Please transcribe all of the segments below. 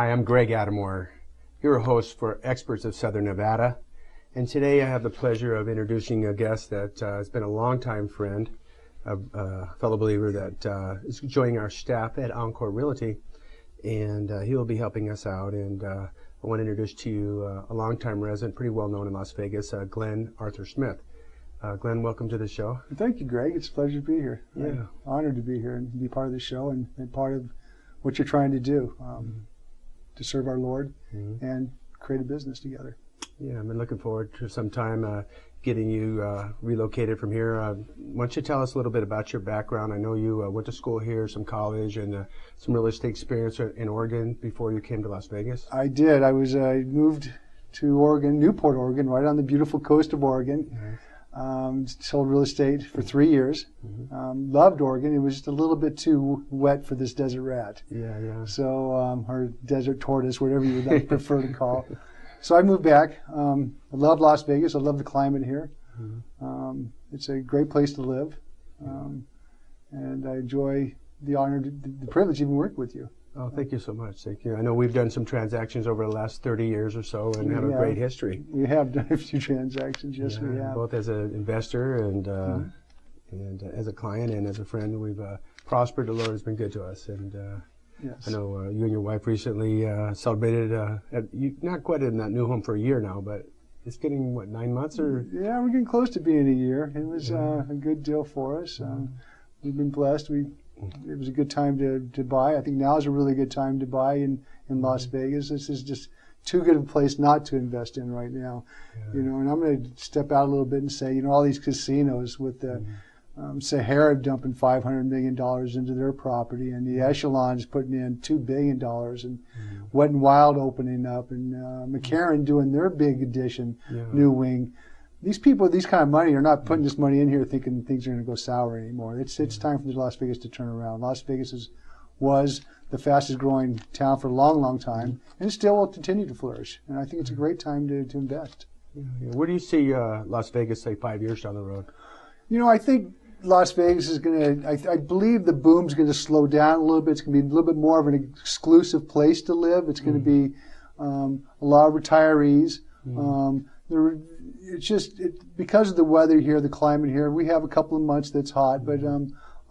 Hi, I'm Greg Attamore, your host for Experts of Southern Nevada. And today I have the pleasure of introducing a guest that has been a longtime friend, a fellow believer that is joining our staff at Encore Realty. And he will be helping us out. And I want to introduce to you a longtime resident, pretty well known in Las Vegas, Glen Smith. Glen, welcome to the show. Thank you, Greg. It's a pleasure to be here. Yeah. I'm honored to be here and be part of the show and part of what you're trying to do to serve our Lord and create a business together. Yeah, I've been looking forward to some time getting you relocated from here. Why don't you tell us a little bit about your background? I know you went to school here, some college, and some real estate experience in Oregon before you came to Las Vegas. I did. I moved to Oregon, Newport, Oregon, right on the beautiful coast of Oregon. Sold real estate for 3 years. Loved Oregon. It was just a little bit too wet for this desert rat. Yeah. So, or desert tortoise, whatever you would prefer to call. So I moved back. I love Las Vegas. I love the climate here. It's a great place to live. And I enjoy the honor, the privilege of even working with you. Oh, thank you so much. Thank you. I know we've done some transactions over the last 30 years or so and have a great history. We have done a few transactions, yes, we have. Both as an investor and as a client and as a friend. We've prospered. The Lord has been good to us. And yes. I know you and your wife recently celebrated, not quite in that new home for a year now, but it's getting, what, 9 months? Or? Yeah, we're getting close to being a year. It was a good deal for us. We've been blessed. It was a good time to buy. I think now is a really good time to buy in Las Vegas. This is just too good a place not to invest in right now. You know, and I'm going to step out a little bit and say, you know, all these casinos with the Sahara dumping $500 million into their property, and the Echelon's putting in $2 billion, and Wet and Wild opening up, and McCarran doing their big addition, new wing. These people with these kind of money are not putting this money in here thinking things are going to go sour anymore. It's time for Las Vegas to turn around. Las Vegas was the fastest growing town for a long time, and it still will continue to flourish. And I think it's a great time to invest. Where do you see Las Vegas, say, 5 years down the road? You know, I think Las Vegas is going to, I believe the boom's going to slow down a little bit. It's going to be a little bit more of an exclusive place to live. It's going to be a lot of retirees. It's just because of the weather here, the climate here. We have a couple of months that's hot, but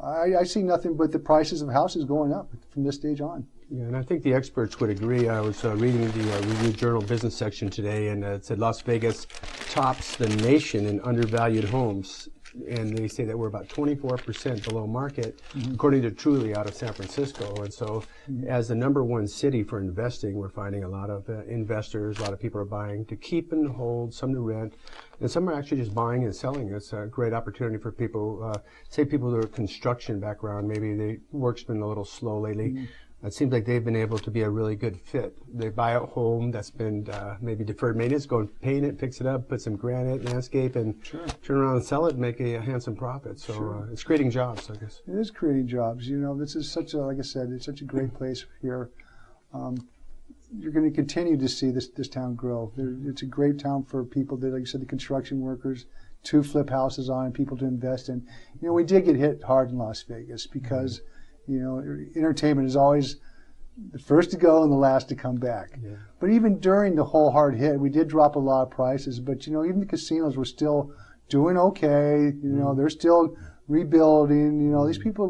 I see nothing but the prices of houses going up from this stage on. Yeah, and I think the experts would agree. I was reading the Review Journal business section today, and it said Las Vegas tops the nation in undervalued homes. And they say that we're about 24% below market, according to Truly out of San Francisco. And so as the #1 city for investing, we're finding a lot of investors, a lot of people are buying to keep and hold, some to rent, and some are actually just buying and selling. It's a great opportunity for people, say people who are construction background, maybe the work's been a little slow lately. It seems like they've been able to be a really good fit. They buy a home that's been maybe deferred maintenance, go and paint it, fix it up, put some granite, landscape, and turn around and sell it and make a handsome profit. So it's creating jobs, I guess. It is creating jobs. You know, this is such a, like I said, it's such a great place here. You're going to continue to see this town grow. It's a great town for people that, like you said, the construction workers, to flip houses on and people to invest in. You know, we did get hit hard in Las Vegas because you know, entertainment is always the first to go and the last to come back. But even during the whole hard hit, we did drop a lot of prices. But, you know, even the casinos were still doing okay. You know, they're still rebuilding. You know, these people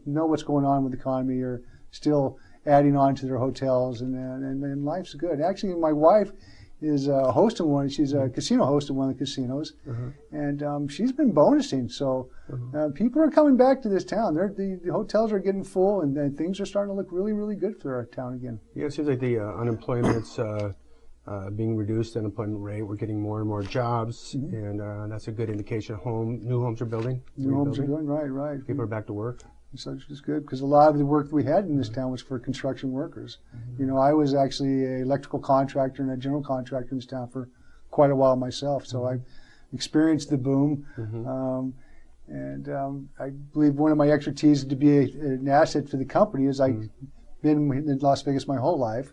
know what's going on with the economy are still adding on to their hotels, and life's good. Actually, my wife is hosting one. She's a casino host at one of the casinos, and she's been bonusing. So people are coming back to this town. The hotels are getting full, and things are starting to look really, really good for our town again. Yeah, it seems like the unemployment's being reduced, the unemployment rate. We're getting more and more jobs, and that's a good indication. New homes are building. New homes are doing right. People are back to work. So it's good because a lot of the work we had in this town was for construction workers. You know, I was actually an electrical contractor and a general contractor in this town for quite a while myself. So I experienced the boom. I believe one of my expertise to be an asset for the company is I've been in Las Vegas my whole life.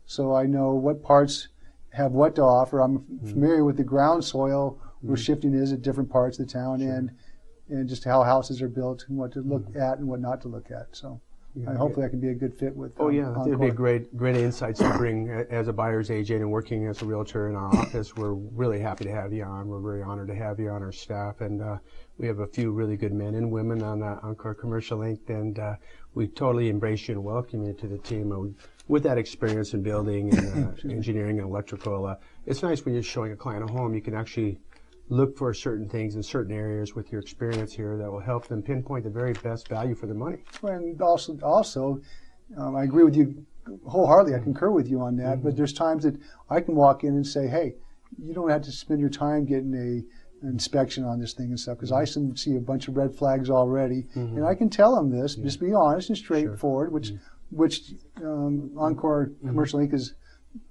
So I know what parts have what to offer. I'm familiar with the ground soil where shifting is at different parts of the town and just how houses are built and what to look at and what not to look at. So hopefully I can be a good fit with. Oh yeah, it'd be a Encore. great insights to bring as a buyer's agent and working as a realtor in our office. We're really happy to have you on. We're very honored to have you on our staff, and we have a few really good men and women on Encore Commercial Inc. And we totally embrace you and welcome you to the team. With that experience in building and engineering and electrical, it's nice when you're showing a client a home. You can actually look for certain things in certain areas with your experience here that will help them pinpoint the very best value for their money. And also, I agree with you wholeheartedly. I concur with you on that. But there's times that I can walk in and say, hey, you don't have to spend your time getting an inspection on this thing and stuff, because I see a bunch of red flags already, and I can tell them this. Just be honest and straightforward, which Encore Commercial Inc. is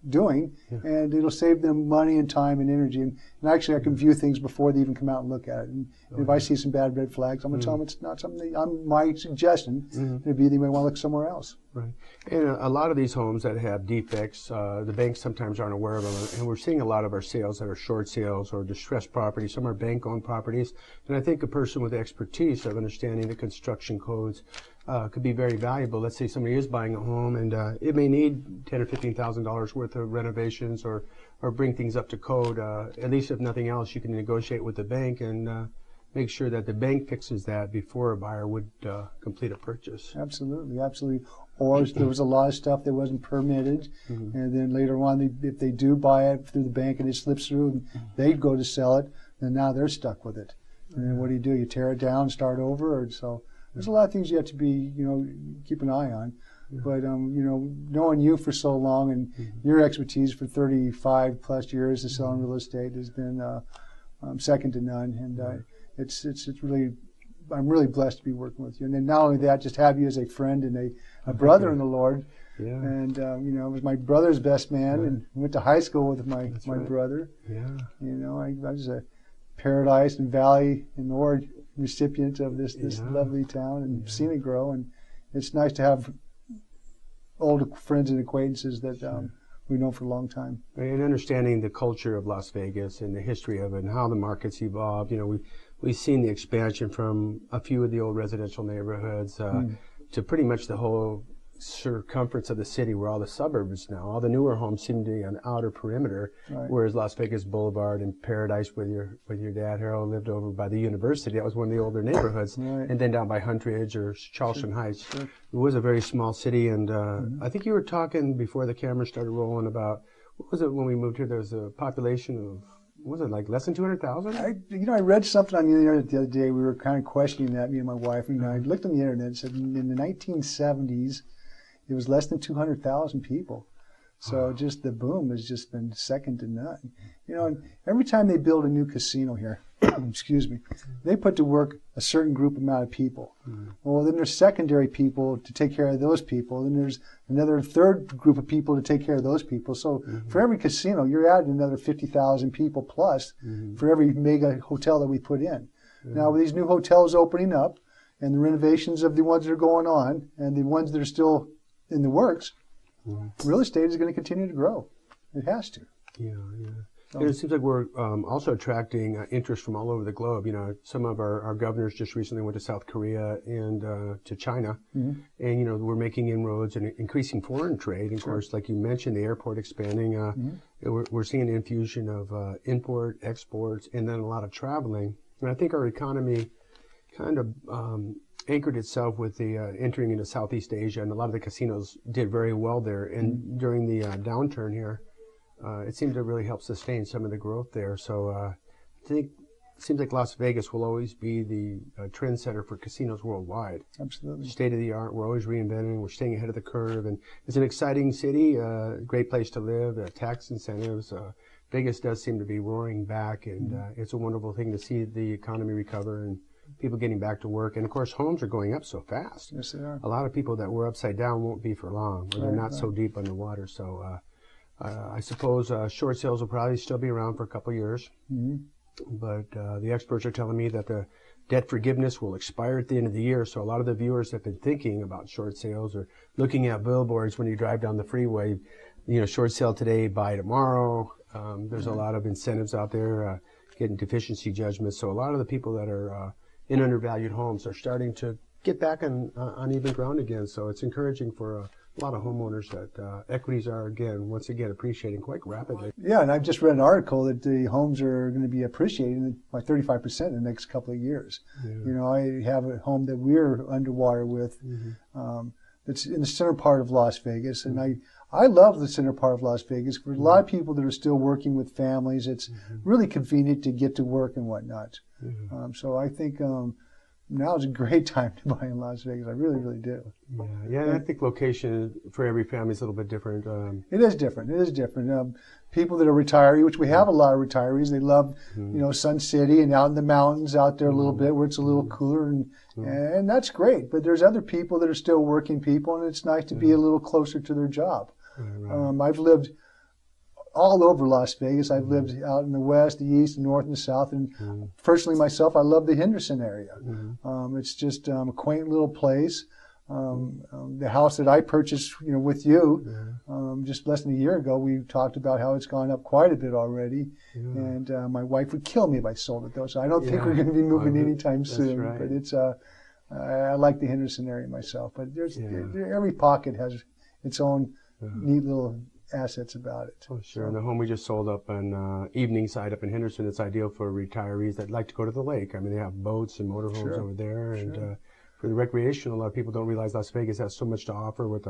doing, and it'll save them money and time and energy. And actually, I can view things before they even come out and look at it. And if I see some bad red flags, I'm going to tell them it's not something my suggestion. It'd be they may want to look somewhere else. Right. And a lot of these homes that have defects, the banks sometimes aren't aware of them. And we're seeing a lot of our sales that are short sales or distressed properties. Some are bank-owned properties. And I think a person with expertise of understanding the construction codes could be very valuable. Let's say somebody is buying a home and it may need $10,000 or $15,000 worth of renovations or bring things up to code. At least if nothing else, you can negotiate with the bank and make sure that the bank fixes that before a buyer would complete a purchase. Absolutely, absolutely. Or there was a lot of stuff that wasn't permitted, and then later on, if they do buy it through the bank and it slips through, and they go to sell it, then now they're stuck with it. And then what do? You tear it down, start over, or so. There's a lot of things you have to be, keep an eye on. But knowing you for so long and your expertise for 35 plus years of selling real estate has been second to none. And it's really, I'm really blessed to be working with you. And then not only that, just have you as a friend and a brother in the Lord. Yeah. And I was my brother's best man, and went to high school with my brother. Yeah. I was a Paradise and Valley and Lord recipient of this lovely town and seen it grow. And it's nice to have old friends and acquaintances that we've known for a long time. And understanding the culture of Las Vegas and the history of it and how the market's evolved. We've seen the expansion from a few of the old residential neighborhoods to pretty much the whole circumference of the city, where all the suburbs now, all the newer homes seem to be on the outer perimeter, whereas Las Vegas Boulevard and Paradise, with your dad Harold lived over by the university, that was one of the older neighborhoods, and then down by Huntridge or Charleston Heights. It was a very small city, and I think you were talking before the camera started rolling about, what was it when we moved here? There was a population of, was it like less than 200,000? I read something on the internet the other day. We were kind of questioning that, me and my wife. I looked on the internet and said in the 1970s, it was less than 200,000 people. So just the boom has just been second to none. And every time they build a new casino here, excuse me, they put to work a certain group amount of people. Well, then there's secondary people to take care of those people. Then there's another third group of people to take care of those people. So for every casino, you're adding another 50,000 people plus for every mega hotel that we put in. Now, with these new hotels opening up and the renovations of the ones that are going on and the ones that are still in the works, real estate is going to continue to grow. It has to. Yeah. So, it seems like we're also attracting interest from all over the globe. Some of our governors just recently went to South Korea and to China, and we're making inroads and increasing foreign trade. And of course, like you mentioned, the airport expanding. We're seeing an infusion of import, exports, and then a lot of traveling. And I think our economy kind of anchored itself with the entering into Southeast Asia, and a lot of the casinos did very well there. And during the downturn here, it seemed to really help sustain some of the growth there. So I think it seems like Las Vegas will always be the trendsetter for casinos worldwide. Absolutely. State of the art. We're always reinventing. We're staying ahead of the curve. And it's an exciting city, great place to live, tax incentives. Vegas does seem to be roaring back, and it's a wonderful thing to see the economy recover and people getting back to work. And of course, homes are going up so fast. Yes, they are. A lot of people that were upside down won't be for long, or they're not so deep underwater. So I suppose short sales will probably still be around for a couple of years. But the experts are telling me that the debt forgiveness will expire at the end of the year. So a lot of the viewers have been thinking about short sales or looking at billboards when you drive down the freeway. Short sale today, buy tomorrow. There's a lot of incentives out there, getting deficiency judgments. So a lot of the people that are in undervalued homes are starting to get back on even ground again. So it's encouraging for a lot of homeowners that equities are once again appreciating quite rapidly. Yeah, and I've just read an article that the homes are going to be appreciating by 35% in the next couple of years. Yeah. You know, I have a home that we're underwater with. That's in the center part of Las Vegas, and I love the center part of Las Vegas. For a lot of people that are still working with families, it's really convenient to get to work and whatnot. So I think now is a great time to buy in Las Vegas. I really, really do. Yeah, and I think location for every family is a little bit different. It is different. It is different. People that are retirees, which we have a lot of retirees, they love, you know, Sun City and out in the mountains out there a little bit where it's a little cooler, and that's great. But there's other people that are still working people, and it's nice to be a little closer to their job. I've lived all over Las Vegas. I've lived out in the west, the east, the north, and the south. And personally, myself, I love the Henderson area. It's just a quaint little place. The house that I purchased, you know, with you, just less than a year ago, we talked about how it's gone up quite a bit already. And my wife would kill me if I sold it, though. So I don't think we're going to be moving anytime soon. Right. But it's I like the Henderson area myself. But every pocket has its own neat little assets about it. Oh, sure. And the home we just sold up on Evening Side up in Henderson, it's ideal for retirees that like to go to the lake. I mean, they have boats and motorhomes over there. And for the recreational, a lot of people don't realize Las Vegas has so much to offer with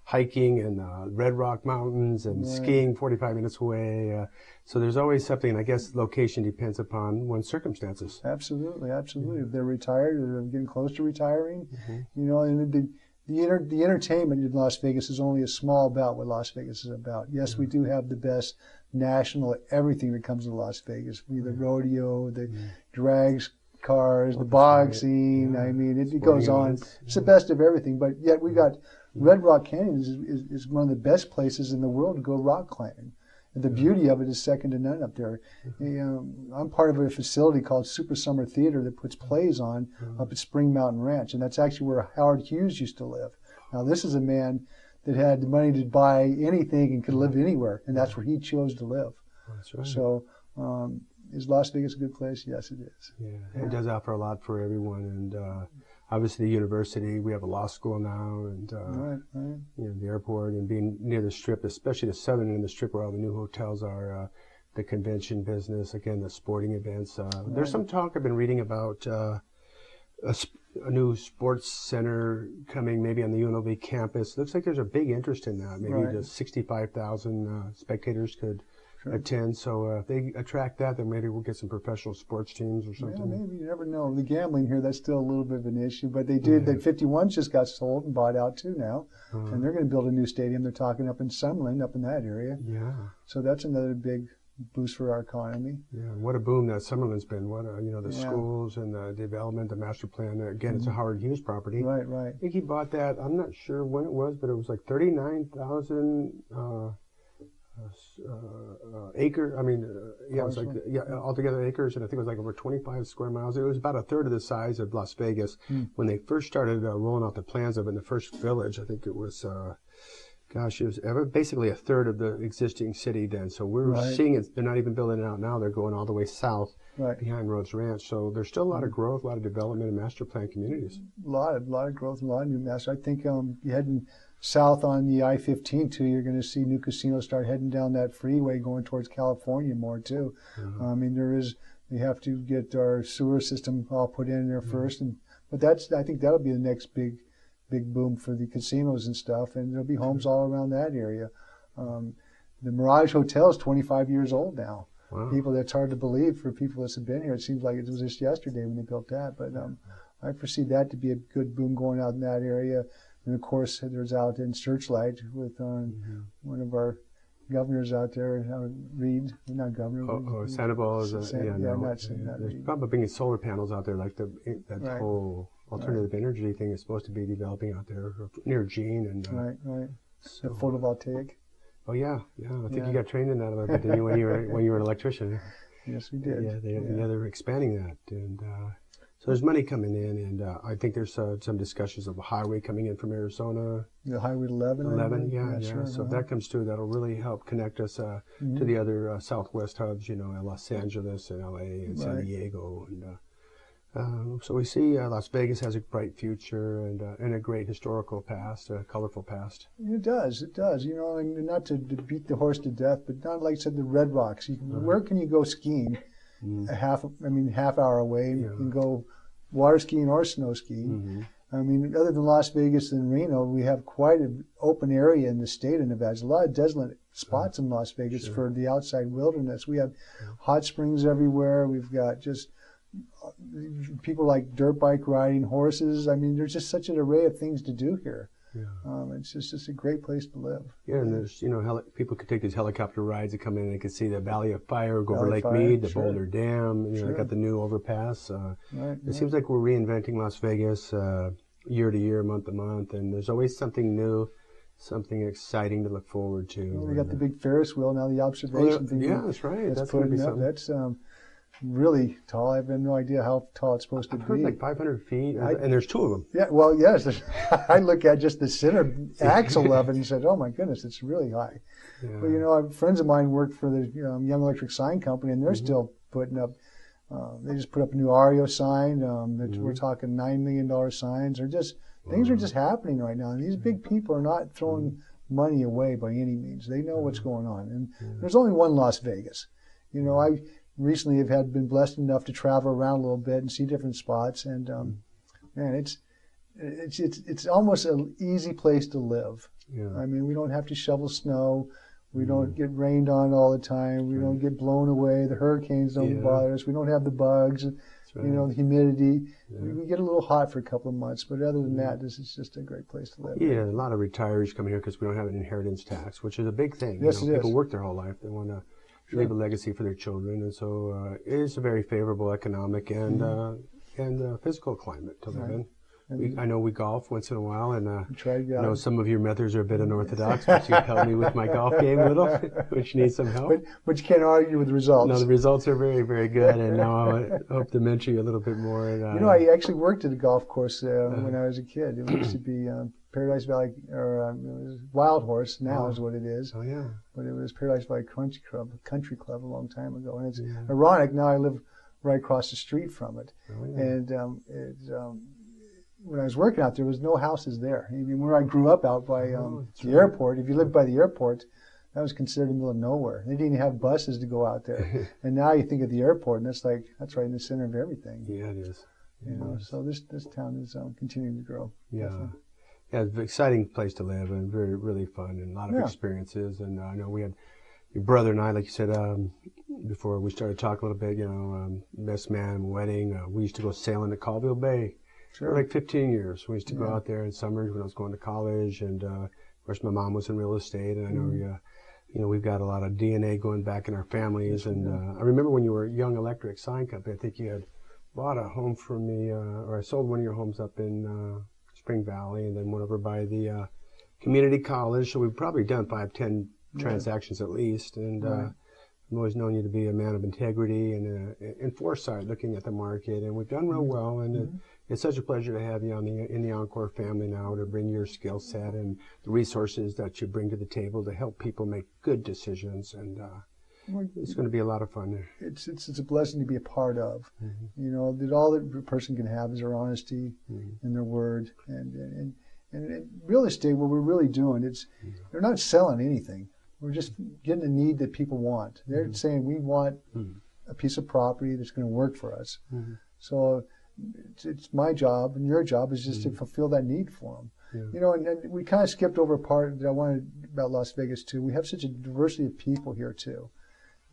hiking and Red Rock Mountains and skiing 45 minutes away. So there's always something, and I guess location depends upon one's circumstances. Absolutely, absolutely. If they're retired or they're getting close to retiring, you know, and the entertainment in Las Vegas is only a small about what Las Vegas is about. Yes, we do have the best national everything that comes to Las Vegas. The rodeo, the drags, cars, the boxing. I mean, it goes on. It's the best of everything. But yet we got Red Rock Canyon is one of the best places in the world to go rock climbing. And the beauty of it is second to none up there. I'm part of a facility called Super Summer Theater that puts plays on up at Spring Mountain Ranch, and that's actually where Howard Hughes used to live. Now, this is a man that had the money to buy anything and could live anywhere, and that's where he chose to live. That's right. So, is Las Vegas a good place? Yes, it is. Yeah, it does offer a lot for everyone, and obviously the university, we have a law school now, and you know, the airport, and being near the Strip, especially the southern end of the Strip where all the new hotels are, the convention business, again, the sporting events. There's some talk I've been reading about a new sports center coming maybe on the UNLV campus. Looks like there's a big interest in that. Maybe just 65,000 spectators could attend. So if they attract that, then maybe we'll get some professional sports teams or something. Yeah, maybe. You never know. The gambling here, that's still a little bit of an issue. But they did. The 51 just got sold and bought out too now. And they're going to build a new stadium. They're talking up in Summerlin, up in that area. Yeah. So that's another big boost for our economy. Yeah, what a boom that Summerlin's been. What you know, the schools and the development, the master plan. Again, it's a Howard Hughes property. Right, right. I think he bought that. I'm not sure when it was, but it was like 39,000 acre. I mean, it was like altogether acres, and I think it was like over 25 square miles. It was about a third of the size of Las Vegas when they first started rolling out the plans of it in the first village. I think it was. Gosh, it was basically a third of the existing city then. So we're seeing it. They're not even building it out now. They're going all the way south behind Rhodes Ranch. So there's still a lot of growth, a lot of development in master plan communities. A lot of growth, a lot of new master. I think you heading south on the I-15 too, you're going to see new casinos start heading down that freeway going towards California more too. I mean, we have to get our sewer system all put in there first, but I think that'll be the next big boom for the casinos and stuff, and there'll be homes all around that area. The Mirage Hotel is 25 years old now. Wow. That's hard to believe for people that's been here. It seems like it was just yesterday when they built that, but I foresee that to be a good boom going out in that area. And of course, there's out in Searchlight with one of our governors out there, Reed, not governor. Sandoval is not there's probably bringing solar panels out there, like that whole alternative energy thing is supposed to be developing out there near Gene and right. So, the photovoltaic. Oh yeah. I think you got trained in that a little bit, didn't you, when you were an electrician? Yes, we did. Yeah, they're expanding that, and so there's money coming in, and I think there's some discussions of a highway coming in from Arizona. The Highway 11. 11, yeah. Sure, so if that comes through, that'll really help connect us to the other Southwest hubs, you know, Los Angeles and LA and San Diego, and So we see Las Vegas has a bright future and a great historical past, a colorful past. It does, it does. You know, and not to beat the horse to death, but not like I said, the Red Rocks. Where can you go skiing? Half hour away. You can go water skiing or snow skiing. I mean, other than Las Vegas and Reno, we have quite an open area in the state of Nevada. There's a lot of desolate spots in Las Vegas for the outside wilderness. We have hot springs everywhere. We've got just people like dirt bike riding, horses. I mean, there's just such an array of things to do here. It's just a great place to live. Yeah, and there's, you know, people could take these helicopter rides that come in and they could see the Valley of Fire, go over Lake Mead, the Boulder Dam, you know, they got the new overpass. It seems like we're reinventing Las Vegas year to year, month to month, and there's always something new, something exciting to look forward to. We got the big Ferris wheel now, the observation thing. Yeah, that's right. That's going to be something. That's really tall. I have no idea how tall it's supposed to be. I've heard like 500 feet, and there's two of them. Yeah, well, yes. I look at just the center axle of it and said, oh my goodness, it's really high. But, you know, friends of mine work for the Young Electric Sign Company, and they're still putting up, they just put up a new Ario sign. We're talking $9 million signs. Things are just happening right now. And these big people are not throwing money away by any means. They know what's going on. And there's only one Las Vegas. You know, I recently have been blessed enough to travel around a little bit and see different spots. And, man, it's almost an easy place to live. I mean, we don't have to shovel snow. We don't get rained on all the time. We don't get blown away. The hurricanes don't bother us. We don't have the bugs, you know, the humidity. We get a little hot for a couple of months, but other than that, this is just a great place to live. Yeah, a lot of retirees come here because we don't have an inheritance tax, which is a big thing. Yes, it is. People work their whole life. They want to leave a legacy for their children, and so it is a very favorable economic and physical climate to live in. I know we golf once in a while, and I know some of your methods are a bit unorthodox, but you've helped me with my golf game a little, which needs some help. But you can't argue with the results. No, the results are very, very good, and now I hope to mentor you a little bit more. You know, I actually worked at a golf course when I was a kid. It used to be Paradise Valley, or it was Wild Horse, now is what it is. Oh, yeah. But it was Paradise Valley Country Club a long time ago. And it's ironic, now I live right across the street from it. Oh, yeah. And when I was working out there was no houses there. I mean, where I grew up out by the airport, if you lived by the airport, that was considered in the middle of nowhere. They didn't even have buses to go out there. And now you think of the airport, and that's right in the center of everything. Yeah, it is. You know, so this town is continuing to grow. Yeah. Definitely. Yeah, it's an exciting place to live and very, really fun and a lot of experiences. And I know we had your brother and I, like you said, before we started talking a little bit, you know, best man wedding. We used to go sailing to Colville Bay. For like 15 years. We used to go out there in summers when I was going to college, and of course my mom was in real estate, and I know you know, we've got a lot of DNA going back in our families. And I remember when you were Young Electric Sign Company, I think you had bought a home for me, or I sold one of your homes up in Spring Valley, and then one over by the community college. So we've probably done 5-10 transactions at least, and I've always known you to be a man of integrity and foresight, looking at the market, and we've done real well. And it's such a pleasure to have you in the Encore family now, to bring your skill set and the resources that you bring to the table to help people make good decisions. And it's going to be a lot of fun. It's a blessing to be a part of. You know, that all that a person can have is their honesty and their word. And in real estate, what we're really doing, they're not selling anything. We're just getting a need that people want. They're saying, we want a piece of property that's going to work for us. So it's my job and your job is just to fulfill that need for them. You know, and we kind of skipped over a part that I wanted about Las Vegas too. We have such a diversity of people here too.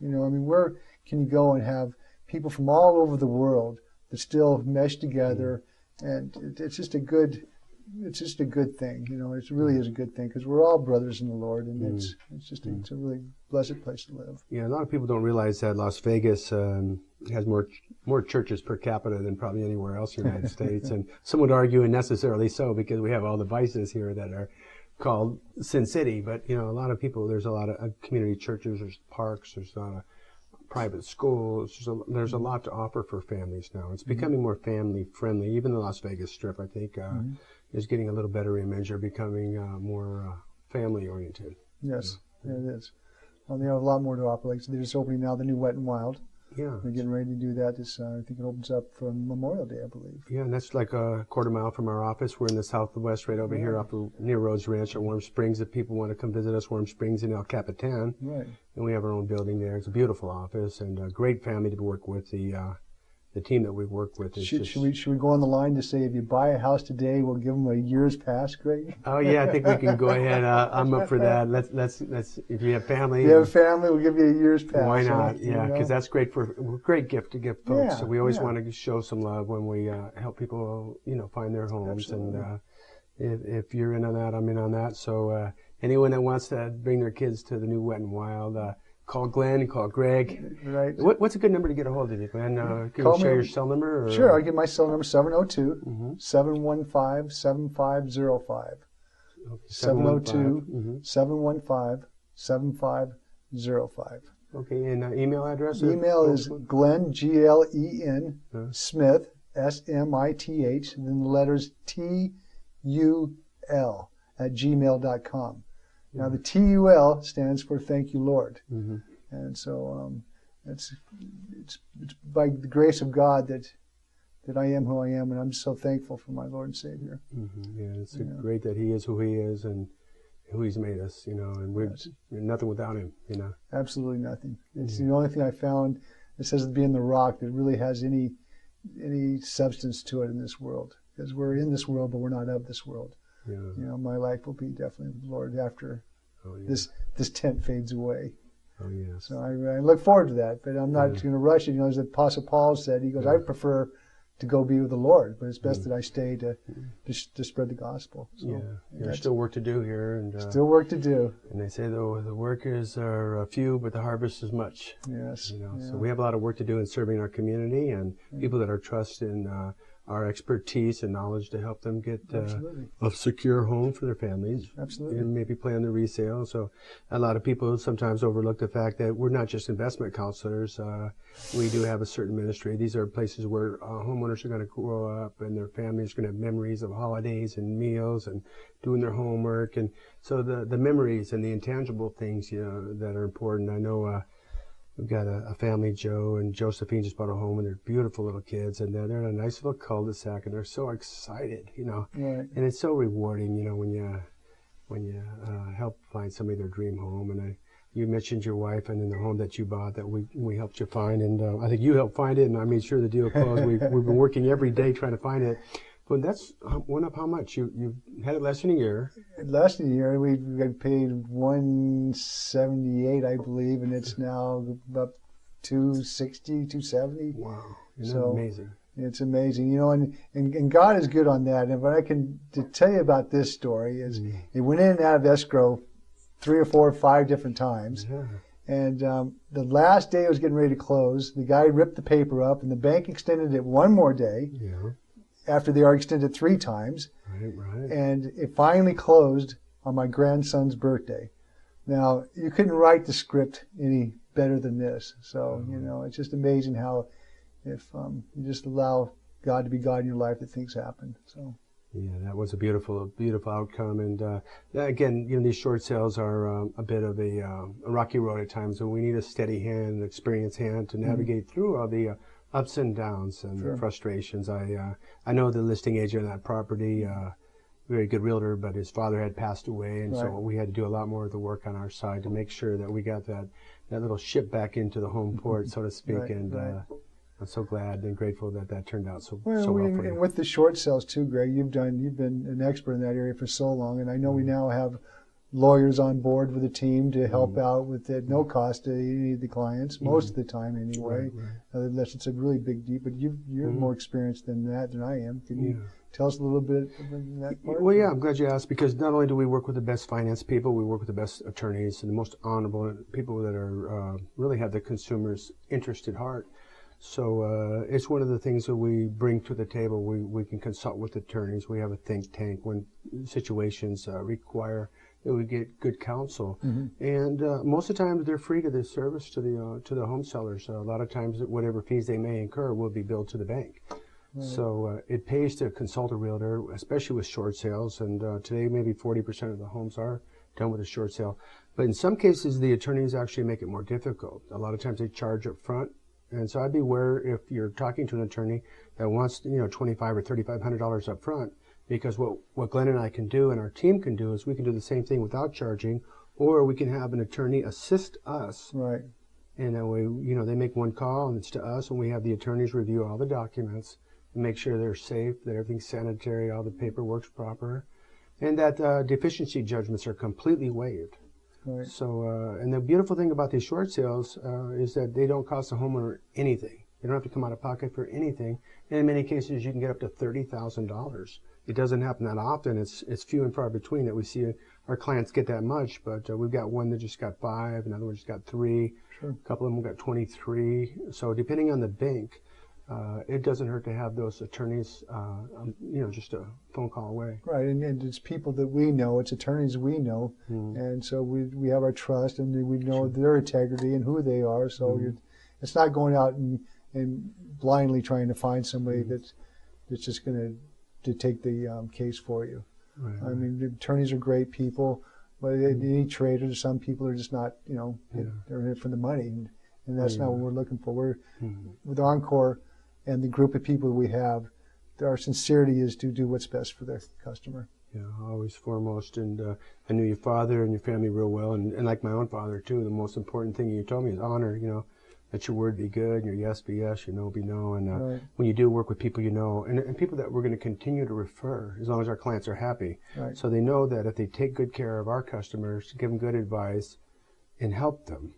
You know, I mean, where can you go and have people from all over the world that still mesh together? And it's just a good thing. You know, it really is a good thing because we're all brothers in the Lord, and it's a really blessed place to live. Yeah, a lot of people don't realize that Las Vegas has more churches per capita than probably anywhere else in the United States, and some would argue, and necessarily so, because we have all the vices here that are called Sin City. But you know, a lot of people, there's a lot of community churches, there's parks, there's a lot of private schools. There's a lot to offer for families now. It's becoming more family friendly. Even the Las Vegas Strip, I think, is getting a little better image. They're becoming more family oriented. Yes, it is. They have a lot more to offer. Like, so they're just opening now the new Wet and Wild. Yeah. They're getting ready to do that this. I think it opens up for Memorial Day, I believe. Yeah, and that's like a quarter mile from our office. We're in the southwest, right over here, off of near Rhodes Ranch at Warm Springs. If people want to come visit us, Warm Springs in El Capitan, Right. and we have our own building there. It's a beautiful office and a great family to work with. The team that we work with is Should we go on the line to say if you buy a house today, we'll give them a year's pass, Greg? Oh yeah, I think we can go ahead. I'm up for that. Let's. If you have family, If you have a family, we'll give you a year's pass. why not? Right? Yeah, because that's great great gift to give folks. Yeah, So we always yeah. want to show some love when we help people, find their homes. Absolutely. And if you're in on that, I'm in on that. So anyone that wants to bring their kids to the new Wet and Wild, call Glenn, call Greg. Right. What's a good number to get a hold of you, Glenn? Can Call you share me. your cell number? Or? Sure, I'll give my cell number 702-715-7505. 702-715-7505. Okay, and email address? Email is Glen, Glen Smith, Smith, and then the letters TUL @gmail.com. Now the TUL stands for Thank You, Lord. Mm-hmm. And so it's by the grace of God that I am who I am, and I'm so thankful for my Lord and Savior. Mm-hmm. Yeah, it's great that He is who He is and who He's made us, and we're nothing without Him, Absolutely nothing. It's the only thing I found that says to be in the rock that really has any substance to it in this world. Because we're in this world, but we're not of this world. Yeah. My life will be definitely with the Lord after Oh, yeah. this tent fades away. Oh, yes. So I look forward to that, but I'm not going to rush it. As the Apostle Paul said, he goes, I prefer to go be with the Lord, but it's best that I stay to spread the gospel. So, There's still work to do here. And still work to do. And they say, though, the workers are few, but the harvest is much. Yes. So we have a lot of work to do in serving our community and people that are trusted in our expertise and knowledge to help them get a secure home for their families. Absolutely. And maybe play on the resale. So a lot of people sometimes overlook the fact that we're not just investment counselors. We do have a certain ministry. These are places where homeowners are going to grow up and their families are going to have memories of holidays and meals and doing their homework. And so the memories and the intangible things, that are important. I know we've got a family, Joe and Josephine, just bought a home, and they're beautiful little kids, and they're in a nice little cul-de-sac, and they're so excited, Right. And it's so rewarding, when you help find somebody their dream home. And you mentioned your wife and in the home that you bought that we helped you find, and I think you helped find it, and I made sure the deal closed. We've been working every day trying to find it. But that's went up how much? You had it less than a year. Less than a year, we got paid $178, I believe, and it's now up $260, $270. Wow, isn't that amazing? It's amazing, and God is good on that. And what I can to tell you about this story is it went in and out of escrow 3 or 4 or 5 different times. Yeah. And the last day it was getting ready to close, the guy ripped the paper up, and the bank extended it one more day. Yeah. After they are extended 3 times. Right. And it finally closed on my grandson's birthday. Now, you couldn't write the script any better than this. So, it's just amazing how if you just allow God to be God in your life, that things happen. So. Yeah, that was a beautiful outcome. And again, these short sales are a bit of a rocky road at times, and we need a steady hand, an experienced hand to navigate through all the ups and downs and the frustrations. I know the listing agent on that property, very good realtor, but his father had passed away, and so we had to do a lot more of the work on our side to make sure that we got that little ship back into the home port, so to speak. I'm so glad and grateful that turned out so well for you. And with the short sales too, Greg, you've been an expert in that area for so long, and I know we now have lawyers on board with the team to help out with at no cost to any of the clients, most of the time anyway, unless it's a really big deal. But you're more experienced than I am. Can you tell us a little bit about that part? Well, yeah, I'm glad you asked, because not only do we work with the best finance people, we work with the best attorneys and the most honorable people that are really have the consumer's interest at heart. So it's one of the things that we bring to the table. We can consult with attorneys. We have a think tank when situations require that we get good counsel, and most of the time they're free to the service to the home sellers. A lot of times, whatever fees they may incur will be billed to the bank. So it pays to consult a realtor, especially with short sales. And today, maybe 40% of the homes are done with a short sale. But in some cases, the attorneys actually make it more difficult. A lot of times they charge up front And so I'd be aware if you're talking to an attorney that wants, $2,500 or $3,500 up front, because what Glenn and I can do and our team can do is we can do the same thing without charging, or we can have an attorney assist us. Right. And that way, they make one call and it's to us, and we have the attorneys review all the documents and make sure they're safe, that everything's sanitary, all the paperwork's proper, and that deficiency judgments are completely waived. Right. So, and the beautiful thing about these short sales is that they don't cost the homeowner anything. You don't have to come out of pocket for anything. And in many cases, you can get up to $30,000. It doesn't happen that often. It's few and far between that we see our clients get that much, but we've got one that just got 5, another one just got 3, Sure. a couple of them got 23. So depending on the bank, it doesn't hurt to have those attorneys, just a phone call away. Right, and it's people that we know, it's attorneys we know, and so we have our trust, and we know their integrity and who they are. So it's not going out and blindly trying to find somebody that's just going to take the case for you. Right. I mean, the attorneys are great people, but any traders, some people are just not, they're in it for the money, and that's not what we're looking for. We're with Encore and the group of people we have, our sincerity is to do what's best for the customer. Yeah, always foremost. And I knew your father and your family real well, and like my own father too. The most important thing you told me is honor. Let your word be good, and your yes be yes, your no be no. And Right. when you do work with people and people that we're going to continue to refer, as long as our clients are happy. Right. So they know that if they take good care of our customers, give them good advice, and help them,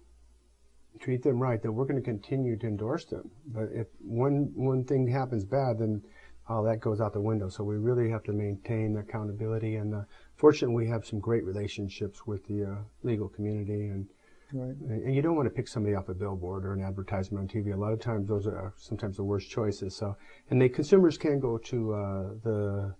treat them right, that we're going to continue to endorse them. But if one thing happens bad, then all that goes out the window. So we really have to maintain accountability. And fortunately, we have some great relationships with the legal community. Right. And you don't want to pick somebody off a billboard or an advertisement on TV. A lot of times, those are sometimes the worst choices. So, and the consumers can go to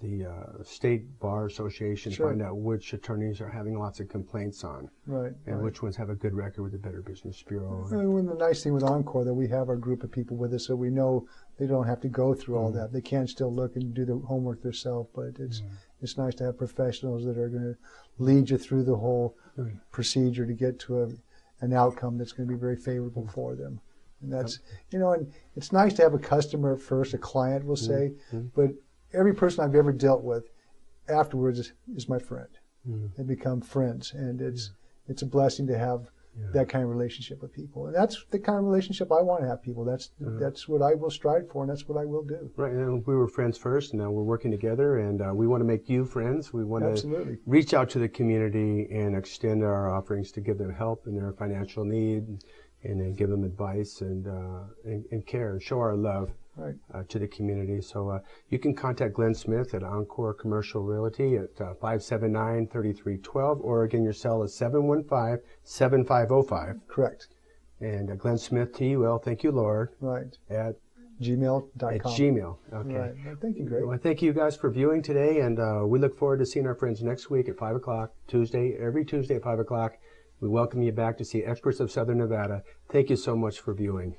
the State Bar Association, Sure. find out which attorneys are having lots of complaints on, Right. and which ones have a good record with the Better Business Bureau. And the nice thing with Encore that we have our group of people with us, so we know they don't have to go through all that. They can still look and do the homework themselves, but it's nice to have professionals that are going to lead you through the whole procedure to get to an outcome that's going to be very favorable for them. And that's, and it's nice to have a customer at first, a client, we'll say, but every person I've ever dealt with afterwards is my friend. They become friends, and it's a blessing to have that kind of relationship with people. And that's the kind of relationship I want to have people. That's what I will strive for, and that's what I will do. Right, and we were friends first, and now we're working together, and we want to make you friends. We want Absolutely. to reach out to the community and extend our offerings to give them help in their financial need, and then give them advice and care, and show our love. Right. To the community. So you can contact Glen Smith at Encore Commercial Realty at 579-3312, or again, your cell is 715-7505. Correct. And Glen Smith, TUL, thank you, Lord. Right. At gmail.com. Gmail. Okay. Right. Well, thank you, Greg. Well, thank you guys for viewing today, and we look forward to seeing our friends next week at 5 o'clock, every Tuesday at 5 o'clock. We welcome you back to see Experts of Southern Nevada. Thank you so much for viewing.